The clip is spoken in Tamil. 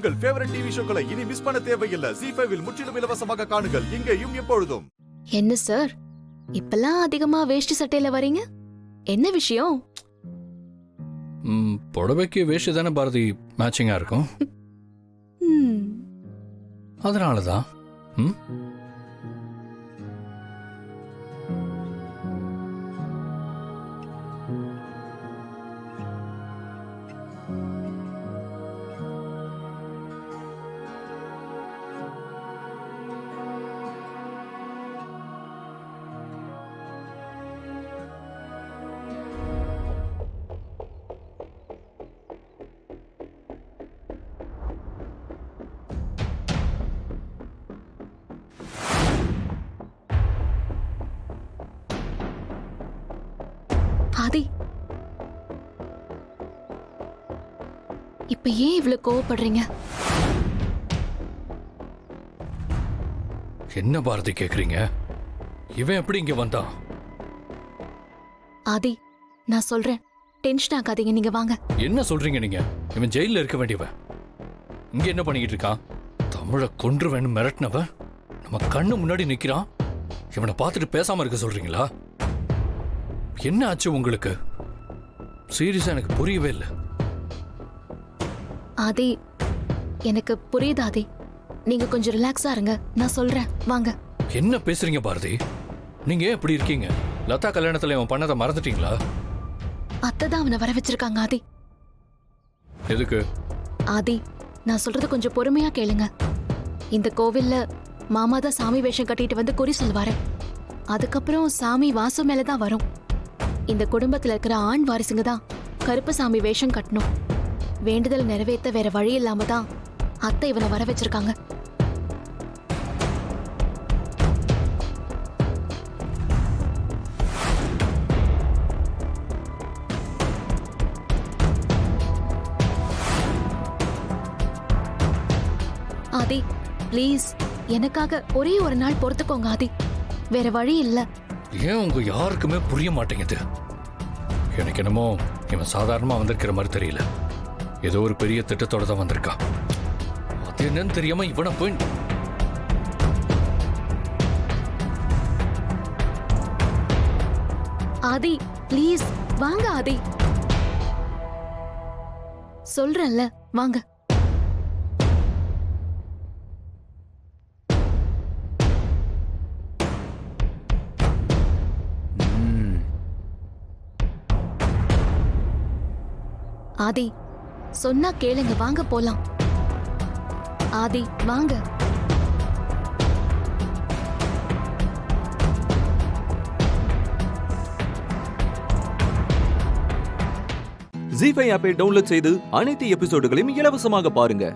உங்கள் ஃபேவரட் டிவி ஷோக்களை இனி மிஸ் பண்ண தேவையில்லை. ZEE5 இல் முற்றிலும் இலவசமாக காணுங்கள். இங்கேயும் எப்பொழுதும். என்ன சார் இப்பெல்லாம் அதிகமா வேஷ்டி சட்டையில வரீங்க? என்ன விஷயம்? புடவைக்கு வேஷ்டி தானே பாரதி மேட்சிங்கா இருக்கும். அதனாலதான். ஆதி, இப்ப ஏன் இவ்வளவு கோவப்படுறீங்க? என்ன பாரதி கேக்குறீங்க? இவன் எப்படி இங்க வந்தான்? ஆதி, நான் சொல்றேன், டென்ஷன் ஆகாதீங்க, நீங்க வாங்க. என்ன சொல்றீங்க நீங்க? இவன் ஜெயில இருக்க வேண்டியவன் இங்க என்ன பண்ணிக்கிட்டு இருக்கான்? தமிழை கொன்றுவேன்னு மிரட்டினவன் நம்ம கண்ணு முன்னாடி நிக்கிறான். இவனை பார்த்துட்டு பேசாம இருக்க சொல்றீங்களா? என்ன ஆச்சு உங்களுக்கு? சீரியஸா எனக்கு புரியவே இல்லை. ஆதி, எனக்கு புரியுது ஆதி, நீங்க கொஞ்சம் ரிலாக்ஸா இருங்க, நான் சொல்றேன், வாங்க. என்ன பேசுறீங்க பாரதி? நீங்க ஏன் இப்படி இருக்கீங்க? லதா கல்யாணத்துல அவன் பண்ணதை மறந்துட்டீங்களா? அத்தை தான் அவனை வர வச்சிருக்காங்க ஆதி. எதுக்கு? ஆதி, நான் சொல்றது கொஞ்சம் பொறுமையா கேளுங்க. இந்த கோவில்ல மாமா தான் சாமி வேஷம் கட்டிட்டு வந்து குறி சொல்லுவாரு. அதுக்கப்புறம் சாமி வாசு மேலதான் வரும். இந்த குடும்பத்துல இருக்கிற ஆண் வாரிசுங்க தான் கருப்பசாமி வேஷம் கட்டணும். வேண்டுதல் நிறைவேற்ற வேற வழி இல்லாம தான் அத்தை இவனை வர வச்சிருக்காங்க. ஆதி, ப்ளீஸ் எனக்காக ஒரே ஒரு நாள் பொறுத்துக்கோங்க ஆதி, வேற வழி இல்ல. ஏன் உங்க யாருக்குமே புரிய மாட்டேங்குது? எனக்கு என்னமோ இவன் சாதாரணமா வந்திருக்கிற மாதிரி தெரியல. ஏதோ ஒரு பெரிய திட்டத்தோட தான் வந்திருக்கான். அது என்னன்னு தெரியாம இவனை போய். ஆதி ப்ளீஸ் வாங்க ஆதி, சொல்றேன்ல வாங்க. ஆதி சொன்னா கேளுங்க, வாங்க போலாம். ஆதி வாங்க. ZEE5 ஆப்பை டவுன்லோட் செய்து அனைத்து எபிசோடுகளையும் இலவசமாக பாருங்க.